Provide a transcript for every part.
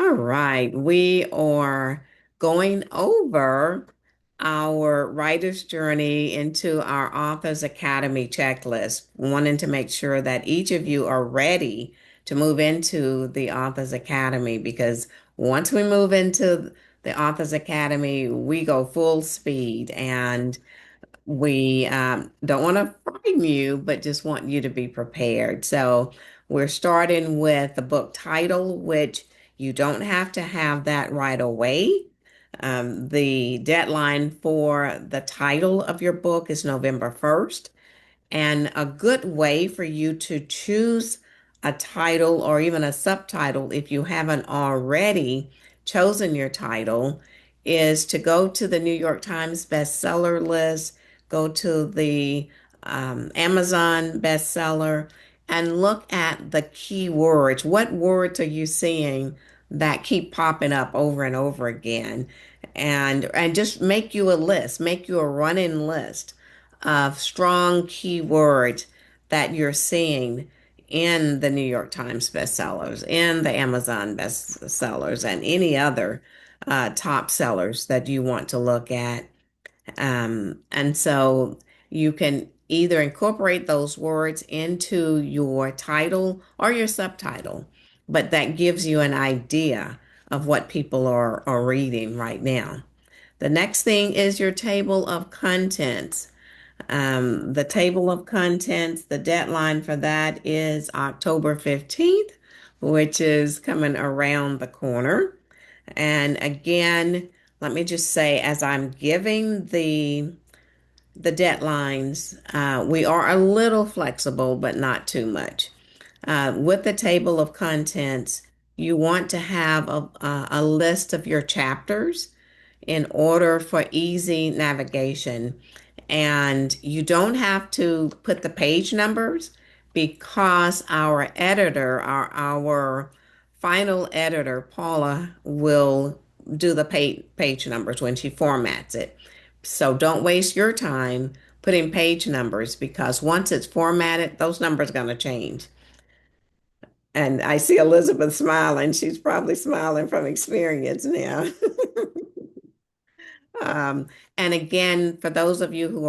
All right, we are going over our writer's journey into our Authors Academy checklist, wanting to make sure that each of you are ready to move into the Authors Academy because once we move into the Authors Academy, we go full speed and we don't want to frighten you, but just want you to be prepared. So we're starting with the book title, which you don't have to have that right away. The deadline for the title of your book is November 1st. And a good way for you to choose a title or even a subtitle, if you haven't already chosen your title, is to go to the New York Times bestseller list, go to the Amazon bestseller, and look at the keywords. What words are you seeing that keep popping up over and over again? And just make you a list, make you a running list of strong keywords that you're seeing in the New York Times bestsellers, in the Amazon bestsellers, and any other top sellers that you want to look at. And so you can either incorporate those words into your title or your subtitle, but that gives you an idea of what people are reading right now. The next thing is your table of contents. The table of contents, the deadline for that is October 15th, which is coming around the corner. And again, let me just say, as I'm giving the deadlines, we are a little flexible, but not too much. With the table of contents, you want to have a list of your chapters in order for easy navigation. And you don't have to put the page numbers because our final editor, Paula, will do the page numbers when she formats it. So don't waste your time putting page numbers because once it's formatted, those numbers are going to change. And I see Elizabeth smiling. She's probably smiling from experience now. Um, and again, for those of you who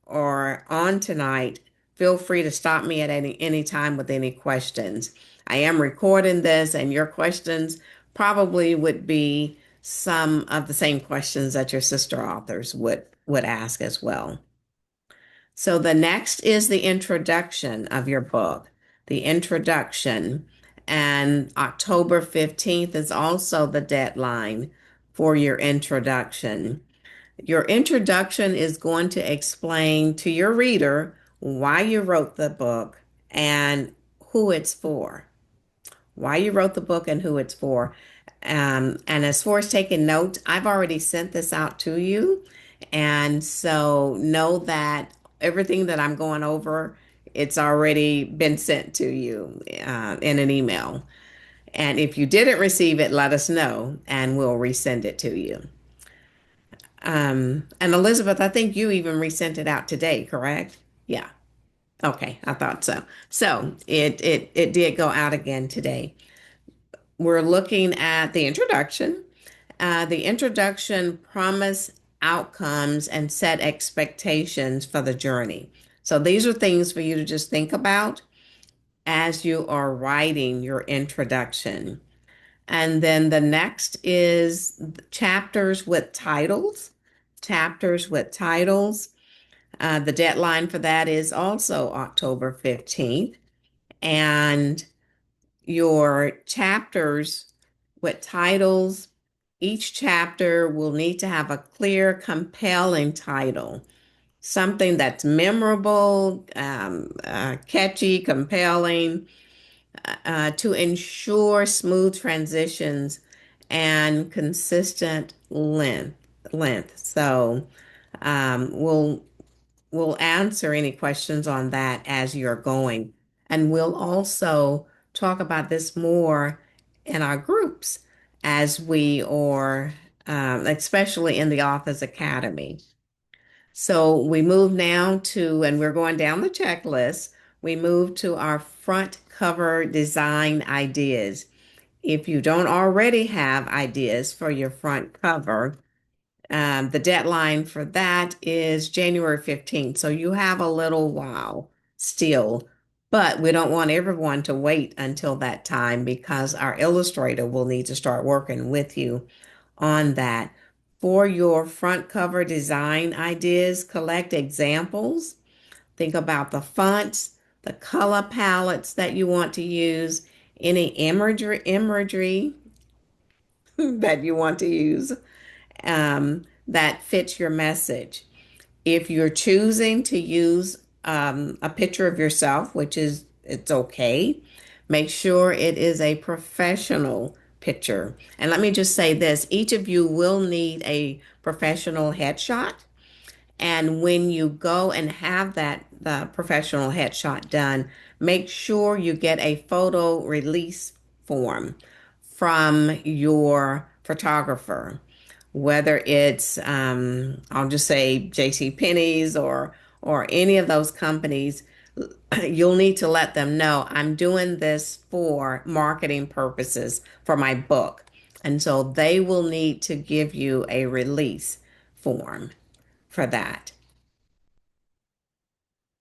are on tonight, feel free to stop me at any time with any questions. I am recording this, and your questions probably would be some of the same questions that your sister authors would ask as well. So the next is the introduction of your book, the introduction, and October 15th is also the deadline for your introduction. Your introduction is going to explain to your reader why you wrote the book and who it's for. Why you wrote the book and who it's for. And as far as taking notes, I've already sent this out to you. And so know that everything that I'm going over, it's already been sent to you in an email. And if you didn't receive it, let us know and we'll resend it to you. And Elizabeth, I think you even resent it out today, correct? Yeah. Okay, I thought so. So it did go out again today. We're looking at the introduction. The introduction promise outcomes and set expectations for the journey. So these are things for you to just think about as you are writing your introduction. And then the next is chapters with titles. Chapters with titles. The deadline for that is also October 15th. And your chapters with titles, each chapter will need to have a clear, compelling title, something that's memorable, catchy, compelling, to ensure smooth transitions and consistent length. So we'll answer any questions on that as you're going. And we'll also talk about this more in our groups as we are, especially in the Authors Academy. So we move now to, and we're going down the checklist, we move to our front cover design ideas. If you don't already have ideas for your front cover, the deadline for that is January 15th. So you have a little while still, but we don't want everyone to wait until that time because our illustrator will need to start working with you on that. For your front cover design ideas, collect examples. Think about the fonts, the color palettes that you want to use, any imagery that you want to use that fits your message. If you're choosing to use a picture of yourself, which is it's okay, make sure it is a professional picture. And let me just say this, each of you will need a professional headshot. And when you go and have the professional headshot done, make sure you get a photo release form from your photographer, whether it's I'll just say J.C. Penney's or any of those companies. You'll need to let them know I'm doing this for marketing purposes for my book. And so they will need to give you a release form for that.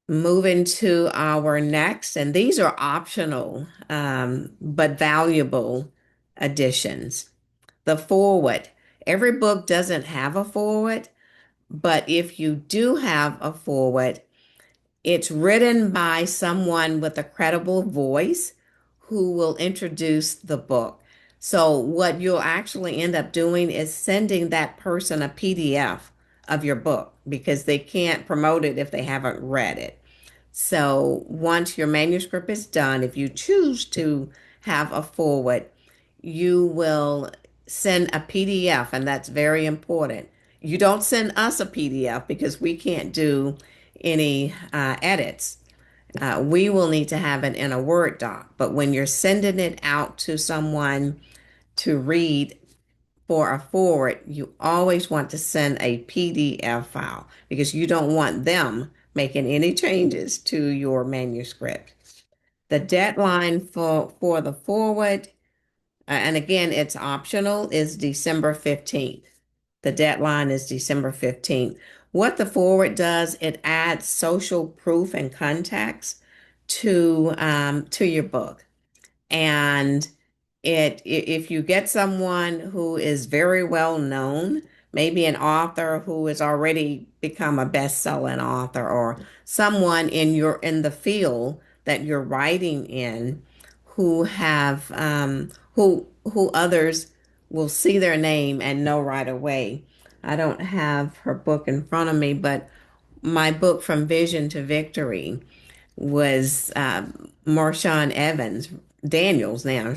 Moving to our next, and these are optional but valuable additions. The forward. Every book doesn't have a forward, but if you do have a forward, it's written by someone with a credible voice who will introduce the book. So, what you'll actually end up doing is sending that person a PDF of your book because they can't promote it if they haven't read it. So once your manuscript is done, if you choose to have a forward, you will send a PDF, and that's very important. You don't send us a PDF because we can't do any edits. We will need to have it in a Word doc. But when you're sending it out to someone to read for a forward, you always want to send a PDF file because you don't want them making any changes to your manuscript. The deadline for the forward, and again, it's optional, is December 15th. The deadline is December 15th. What the forward does, it adds social proof and context to your book. And if you get someone who is very well known, maybe an author who has already become a best-selling author or someone in the field that you're writing in who have who others will see their name and know right away. I don't have her book in front of me, but my book From Vision to Victory was Marshawn Evans Daniels now.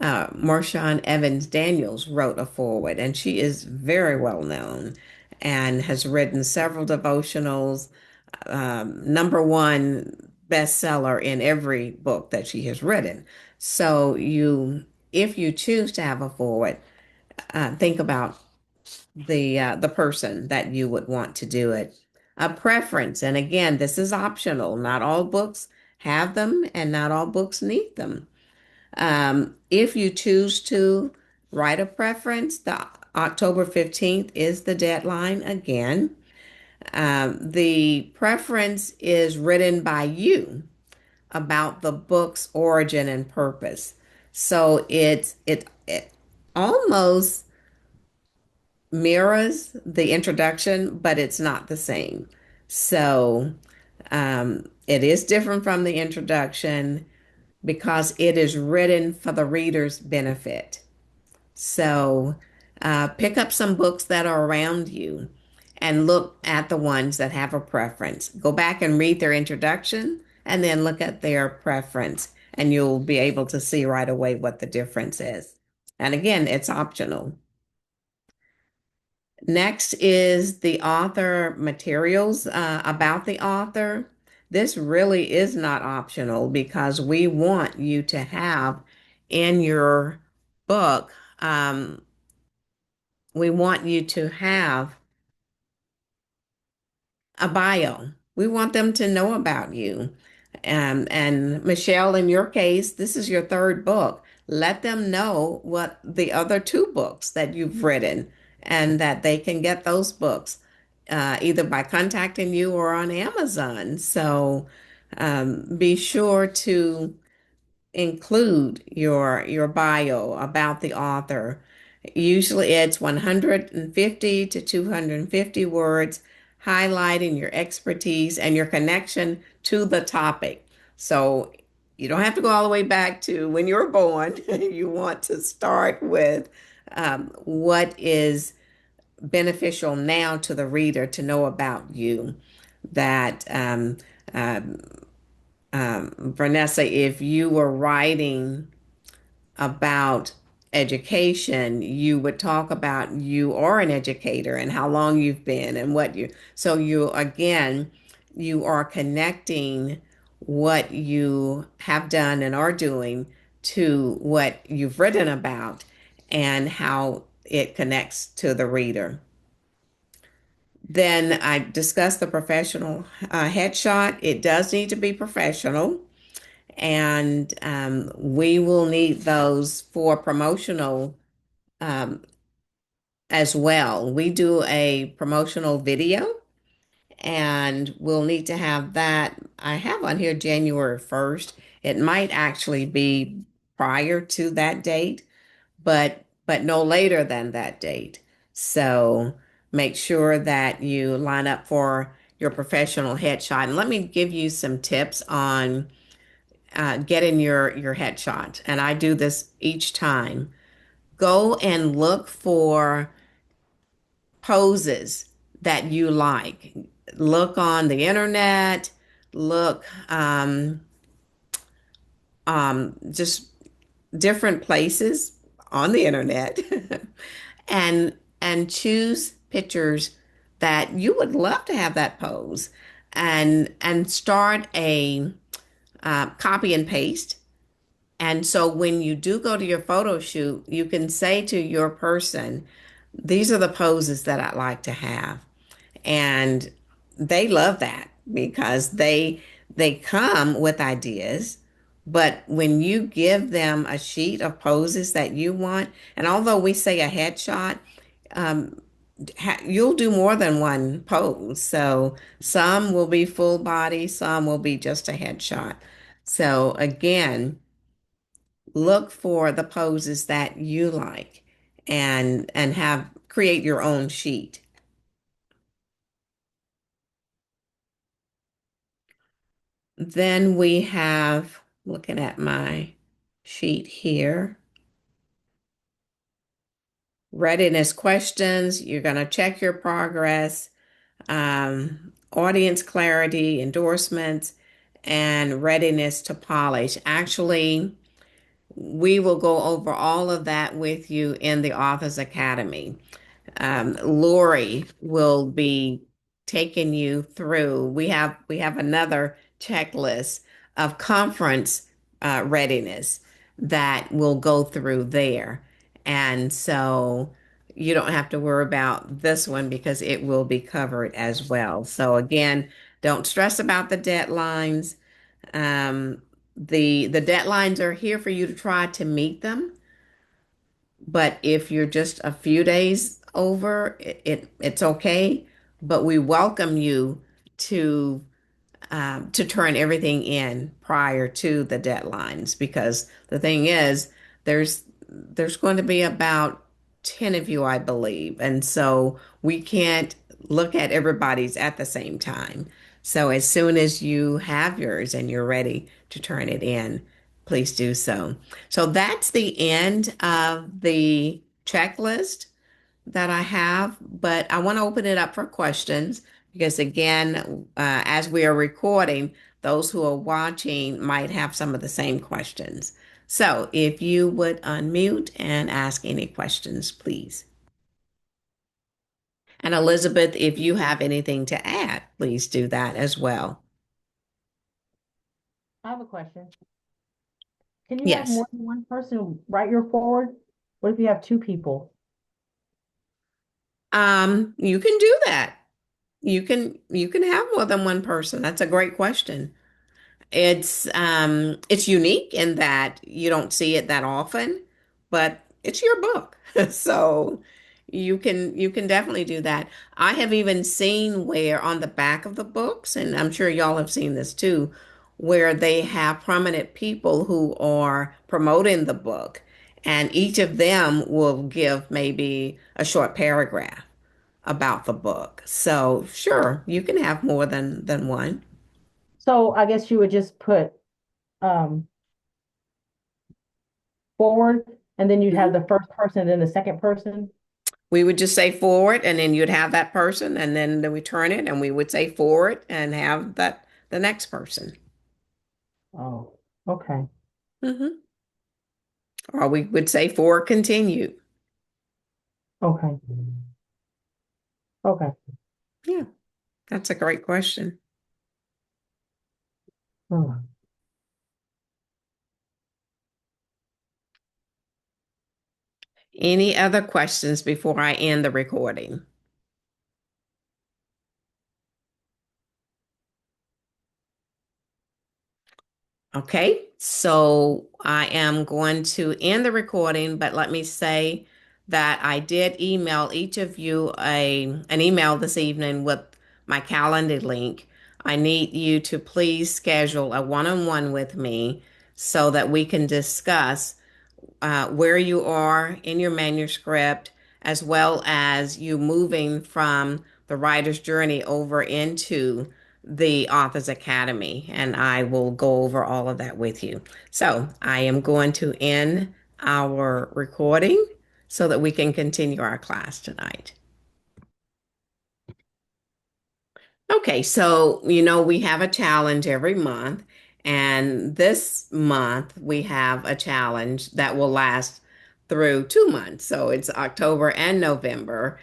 Marshawn Evans Daniels wrote a foreword, and she is very well known and has written several devotionals, number one bestseller in every book that she has written. So if you choose to have a foreword, think about the person that you would want to do it. A preference, and again, this is optional. Not all books have them, and not all books need them. If you choose to write a preference, the October 15th is the deadline again. The preference is written by you about the book's origin and purpose. So it almost mirrors the introduction, but it's not the same. So it is different from the introduction because it is written for the reader's benefit. So pick up some books that are around you and look at the ones that have a preference. Go back and read their introduction and then look at their preference, and you'll be able to see right away what the difference is. And again, it's optional. Next is the author materials about the author. This really is not optional because we want you to have in your book, we want you to have a bio. We want them to know about you. And Michelle, in your case, this is your third book. let them know what the other two books that you've written and that they can get those books either by contacting you or on Amazon. So be sure to include your bio about the author. Usually it's 150 to 250 words, highlighting your expertise and your connection to the topic. So you don't have to go all the way back to when you were born. You want to start with what is beneficial now to the reader to know about you. That um, Vanessa, if you were writing about education, you would talk about you are an educator and how long you've been and what you, so you again, you are connecting what you have done and are doing to what you've written about and how it connects to the reader. Then I discussed the professional headshot. It does need to be professional. And we will need those for promotional um, as well. We do a promotional video and we'll need to have that. I have on here January 1st. It might actually be prior to that date, but no later than that date. So make sure that you line up for your professional headshot. And let me give you some tips on getting your headshot. And I do this each time. Go and look for poses that you like. Look on the internet, look just different places on the internet and choose pictures that you would love to have that pose and start a copy and paste. And so when you do go to your photo shoot, you can say to your person, these are the poses that I'd like to have. And they love that because they come with ideas, but when you give them a sheet of poses that you want, and although we say a headshot, you'll do more than one pose. So some will be full body, some will be just a headshot. So again, look for the poses that you like and have create your own sheet. Then we have, looking at my sheet here, readiness questions. You're going to check your progress, audience clarity, endorsements, and readiness to polish. Actually, we will go over all of that with you in the Authors Academy. Lori will be taking you through. We have another checklist of conference readiness that will go through there, and so you don't have to worry about this one because it will be covered as well. So again, don't stress about the deadlines. Um, the deadlines are here for you to try to meet them. But if you're just a few days over, it's okay. But we welcome you to to turn everything in prior to the deadlines because the thing is, there's going to be about 10 of you, I believe, and so we can't look at everybody's at the same time. So as soon as you have yours and you're ready to turn it in, please do so. So that's the end of the checklist that I have, but I want to open it up for questions because, again, as we are recording, those who are watching might have some of the same questions. So if you would unmute and ask any questions, please. And Elizabeth, if you have anything to add, please do that as well. I have a question. Can you have Yes. more than one person write your forward? What if you have two people? You can do that. You can have more than one person. That's a great question. It's unique in that you don't see it that often, but it's your book. So you can definitely do that. I have even seen where on the back of the books, and I'm sure y'all have seen this too, where they have prominent people who are promoting the book, and each of them will give maybe a short paragraph about the book. So sure, you can have more than one. So I guess you would just put um forward and then you'd have the first person and then the second person. We would just say forward, and then you'd have that person, and then we turn it, and we would say forward and have that the next person. Oh, okay. Hmm. Or we would say forward continued. Okay. Okay. Yeah, that's a great question. Hmm. Any other questions before I end the recording? Okay, so I am going to end the recording, but let me say that I did email each of you an email this evening with my calendar link. I need you to please schedule a one-on-one with me so that we can discuss where you are in your manuscript, as well as you moving from the writer's journey over into the Authors Academy. And I will go over all of that with you. So I am going to end our recording so that we can continue our class tonight. Okay, so we have a challenge every month, and this month we have a challenge that will last through 2 months. So it's October and November,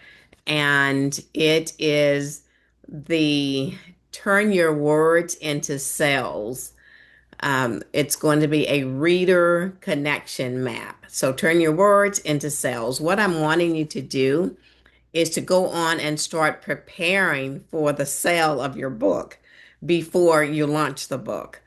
and it is the Turn Your Words into Sales. It's going to be a reader connection map. So turn your words into sales. What I'm wanting you to do is to go on and start preparing for the sale of your book before you launch the book.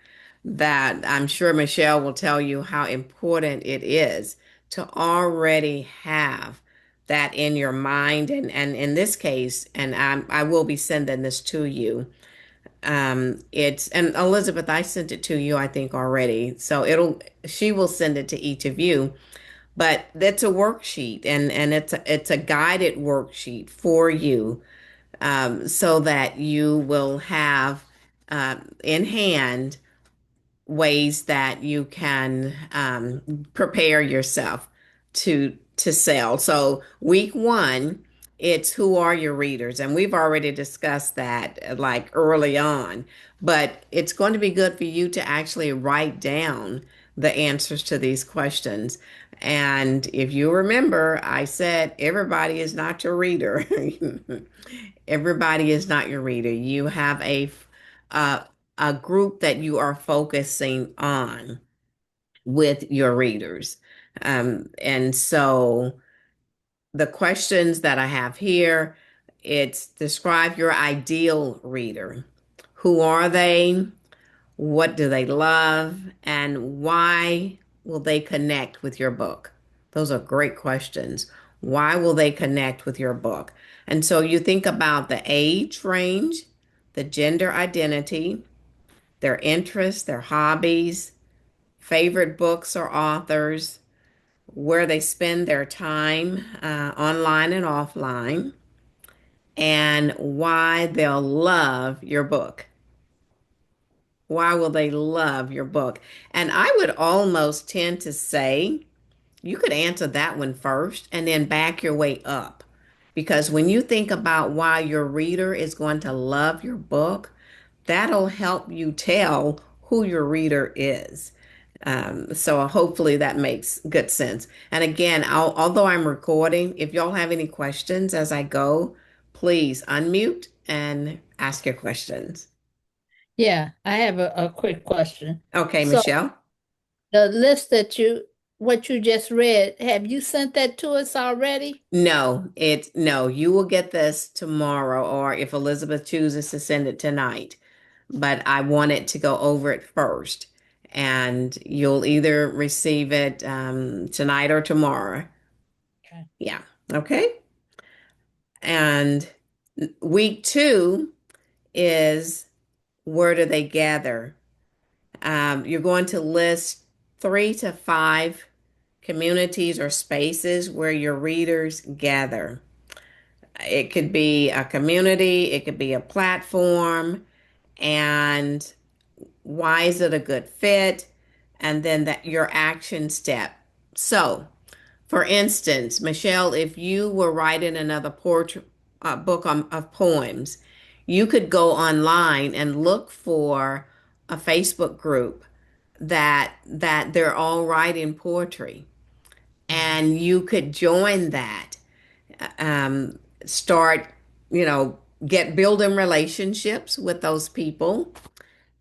That I'm sure Michelle will tell you how important it is to already have that in your mind. And in this case, and I will be sending this to you. And Elizabeth, I sent it to you, I think already. So she will send it to each of you, but that's a worksheet, and it's a guided worksheet for you, so that you will have in hand ways that you can prepare yourself to sell. So week one, it's who are your readers, and we've already discussed that like early on. But it's going to be good for you to actually write down the answers to these questions. And if you remember, I said everybody is not your reader. Everybody is not your reader. You have uh, a group that you are focusing on with your readers. And so the questions that I have here, it's describe your ideal reader. Who are they? What do they love? And why will they connect with your book? Those are great questions. Why will they connect with your book? And so you think about the age range, the gender identity, their interests, their hobbies, favorite books or authors, where they spend their time online and offline, and why they'll love your book. Why will they love your book? And I would almost tend to say you could answer that one first and then back your way up. Because when you think about why your reader is going to love your book, that'll help you tell who your reader is. So hopefully that makes good sense. And again, although I'm recording, if y'all have any questions as I go, please unmute and ask your questions. Yeah, I have a quick question. Okay, So Michelle? the list what you just read, have you sent that to us already? No, you will get this tomorrow, or if Elizabeth chooses to send it tonight. but I want it to go over it first. And you'll either receive it tonight or tomorrow. Okay. Yeah. Okay. And week two is where do they gather? You're going to list 3 to 5 communities or spaces where your readers gather. It could be a community, it could be a platform, and why is it a good fit? And then that your action step. So, for instance, Michelle, if you were writing another portrait book of poems, you could go online and look for a Facebook group that they're all writing poetry, and you could join that. Start, get building relationships with those people.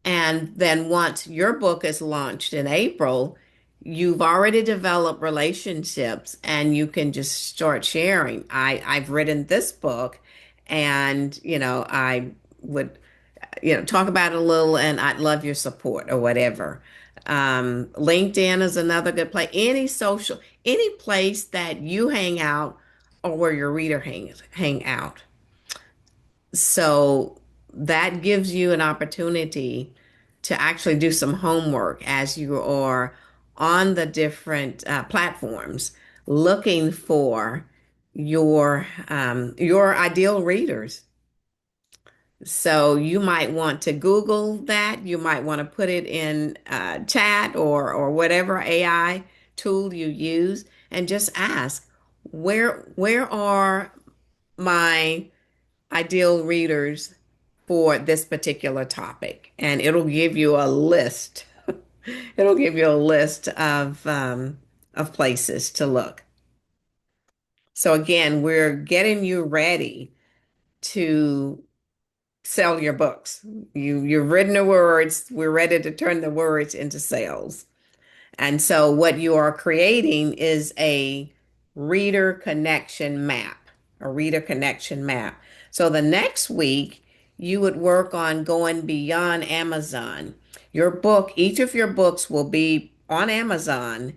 And then once your book is launched in April, you've already developed relationships and you can just start sharing. I've written this book and, I would, talk about it a little and I'd love your support or whatever. LinkedIn is another good place. Any place that you hang out or where your reader hang out. So that gives you an opportunity to actually do some homework as you are on the different platforms looking for your ideal readers. So you might want to Google that. You might want to put it in chat or whatever AI tool you use, and just ask where are my ideal readers for this particular topic, and it'll give you a list. It'll give you a list of places to look. So again, we're getting you ready to sell your books. You've written the words. We're ready to turn the words into sales. And so what you are creating is reader connection map, a reader connection map. So the next week, you would work on going beyond Amazon. Each of your books will be on Amazon.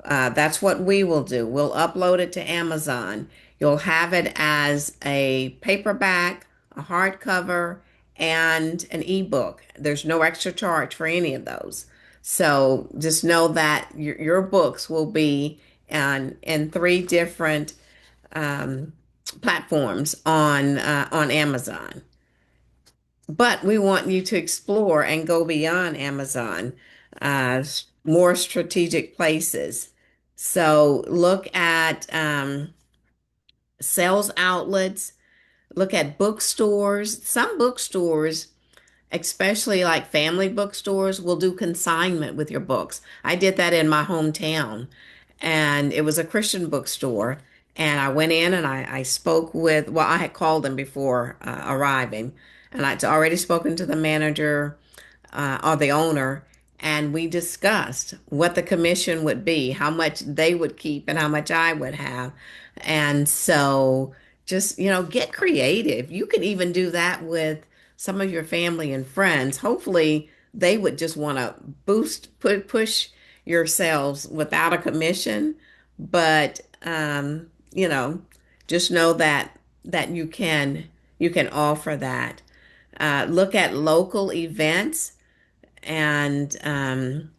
That's what we will do. We'll upload it to Amazon. You'll have it as a paperback, a hardcover, and an ebook. There's no extra charge for any of those. So just know that your books will be in 3 different um, platforms on Amazon. But we want you to explore and go beyond Amazon, more strategic places. So look at sales outlets, look at bookstores. Some bookstores, especially like family bookstores, will do consignment with your books. I did that in my hometown, and it was a Christian bookstore. And I went in and I spoke with, well, I had called them before arriving, and I'd already spoken to the manager or the owner, and we discussed what the commission would be, how much they would keep, and how much I would have. And so just, get creative. You can even do that with some of your family and friends. Hopefully, they would just want to push yourselves without a commission, but just know that you can offer that. Look at local events, and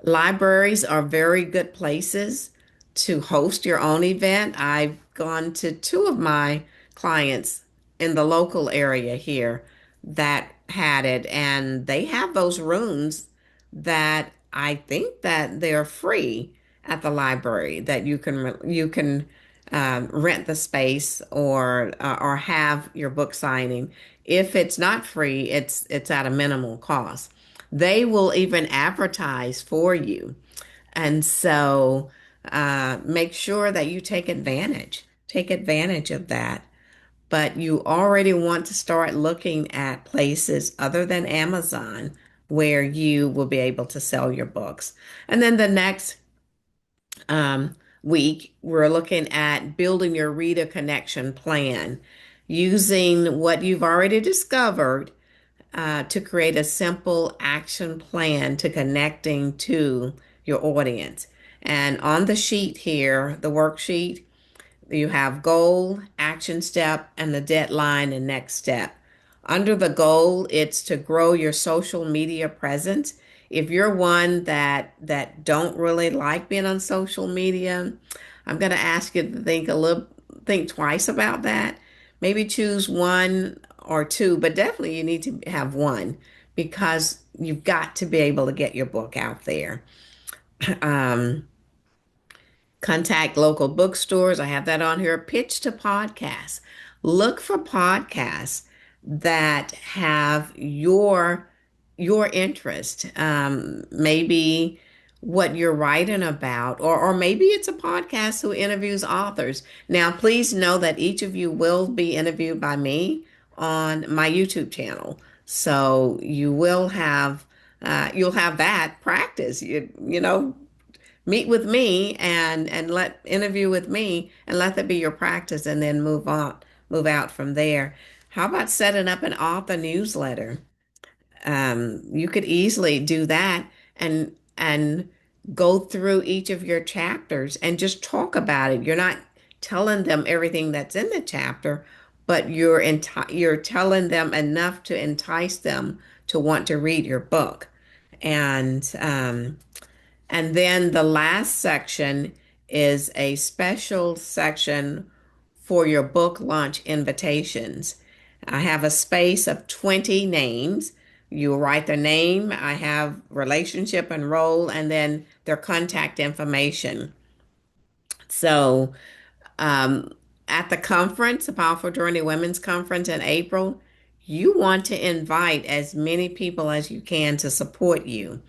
libraries are very good places to host your own event. I've gone to 2 of my clients in the local area here that had it, and they have those rooms that I think that they're free at the library that you can rent the space or have your book signing. If it's not free, it's at a minimal cost. They will even advertise for you. And so make sure that you take advantage of that. But you already want to start looking at places other than Amazon where you will be able to sell your books. And then the next week, we're looking at building your reader connection plan using what you've already discovered to create a simple action plan to connecting to your audience. And on the sheet here, the worksheet, you have goal, action step, and the deadline and next step. Under the goal, it's to grow your social media presence. If you're one that don't really like being on social media, I'm going to ask you to think twice about that. Maybe choose one or two, but definitely you need to have one because you've got to be able to get your book out there. Um, Contact local bookstores. I have that on here. Pitch to podcasts. Look for podcasts that have your interest. Maybe what you're writing about, or maybe it's a podcast who interviews authors. Now, please know that each of you will be interviewed by me on my YouTube channel. So you'll have that practice. You know, meet with me and let interview with me and let that be your practice and then move out from there. How about setting up an author newsletter? You could easily do that and go through each of your chapters and just talk about it. You're not telling them everything that's in the chapter, but you're telling them enough to entice them to want to read your book. And then the last section is a special section for your book launch invitations. I have a space of 20 names. You write their name, I have relationship and role, and then their contact information. So, um, at the conference, the Powerful Journey Women's Conference in April, you want to invite as many people as you can to support you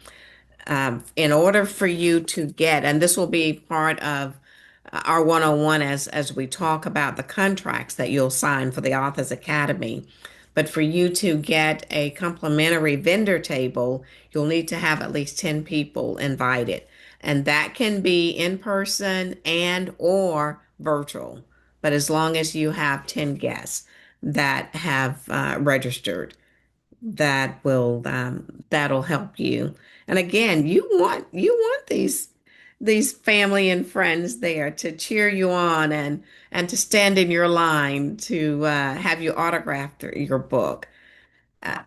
in order for you to get, and this will be part of our one-on-one as we talk about the contracts that you'll sign for the Authors Academy. But for you to get a complimentary vendor table, you'll need to have at least 10 people invited. And that can be in person and or virtual. But as long as you have 10 guests that have registered, that'll help you. And again, you want these family and friends there to cheer you on and to stand in your line to have you autograph your book.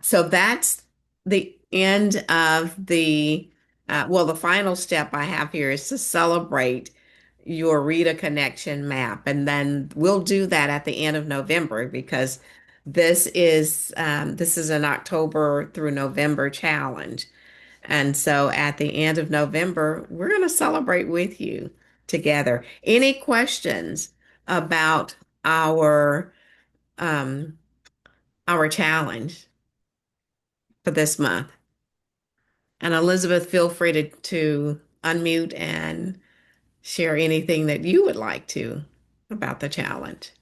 So that's the end of the final step I have here is to celebrate your Reader Connection map. And then we'll do that at the end of November because this is an October through November challenge. And so at the end of November, we're going to celebrate with you together. Any questions about um, our challenge for this month? And Elizabeth, feel free to unmute and share anything that you would like to about the challenge.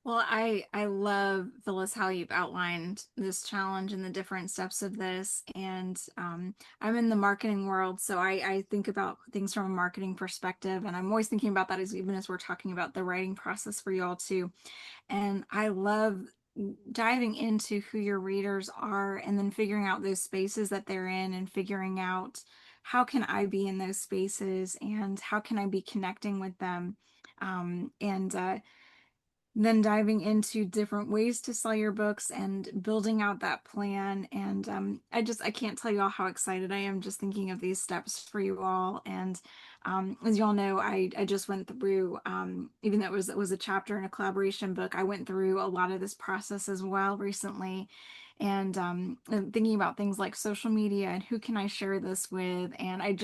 Well, I love, Phyllis, how you've outlined this challenge and the different steps of this. And I'm in the marketing world, so I think about things from a marketing perspective, and I'm always thinking about that as even as we're talking about the writing process for y'all too. And I love diving into who your readers are and then figuring out those spaces that they're in and figuring out how can I be in those spaces and how can I be connecting with them. And then diving into different ways to sell your books and building out that plan. And I can't tell you all how excited I am just thinking of these steps for you all. And as you all know, I just went through, even though it was a chapter in a collaboration book, I went through a lot of this process as well recently. And thinking about things like social media and who can I share this with. And I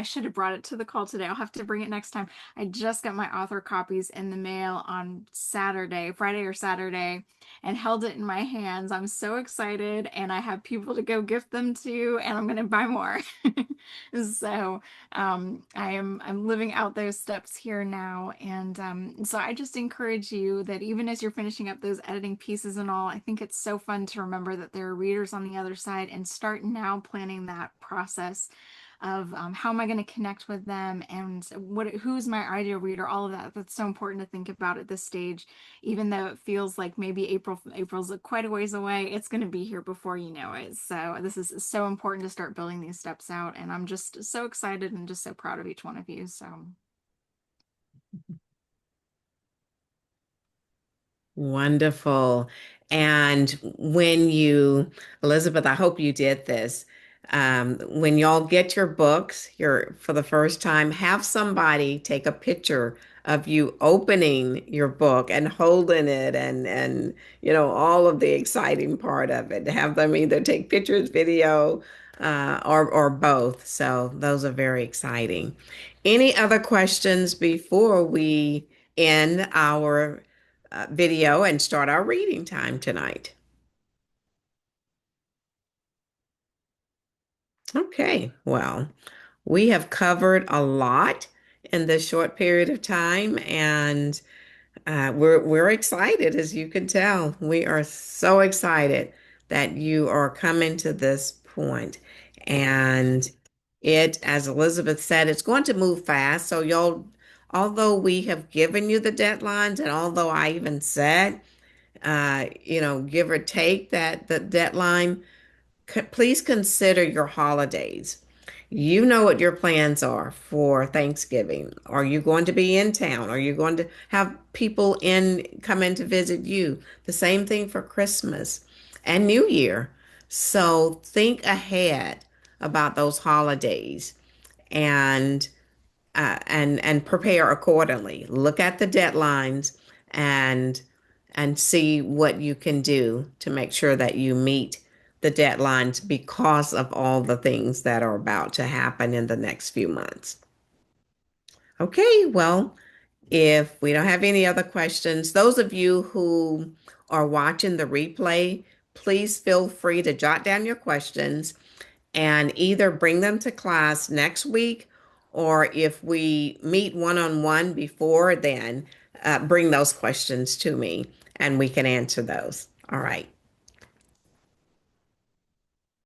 should have brought it to the call today. I'll have to bring it next time. I just got my author copies in the mail on Friday or Saturday, and held it in my hands. I'm so excited, and I have people to go gift them to, and I'm going to buy more. So I'm living out those steps here now. And so I just encourage you that even as you're finishing up those editing pieces and all, I think it's so fun to remember that there are readers on the other side and start now planning that process of how am I going to connect with them and who's my ideal reader, all of that. That's so important to think about at this stage, even though it feels like maybe April's quite a ways away, it's going to be here before you know it. So this is so important to start building these steps out. And I'm just so excited and just so proud of each one of you. So. Wonderful. And when you, Elizabeth, I hope you did this. When y'all get your books your for the first time, have somebody take a picture of you opening your book and holding it and all of the exciting part of it. Have them either take pictures, video, or both. So those are very exciting. Any other questions before we end our video and start our reading time tonight? Okay, well, we have covered a lot in this short period of time, and we're excited, as you can tell. We are so excited that you are coming to this point. And as Elizabeth said, it's going to move fast. So although we have given you the deadlines, and although I even said, give or take that the deadline, please consider your holidays. You know what your plans are for Thanksgiving. Are you going to be in town? Are you going to have people come in to visit you? The same thing for Christmas and New Year. So think ahead about those holidays and and prepare accordingly. Look at the deadlines and see what you can do to make sure that you meet the deadlines because of all the things that are about to happen in the next few months. Okay, well, if we don't have any other questions, those of you who are watching the replay, please feel free to jot down your questions and either bring them to class next week, or if we meet one-on-one before then, bring those questions to me and we can answer those. All right.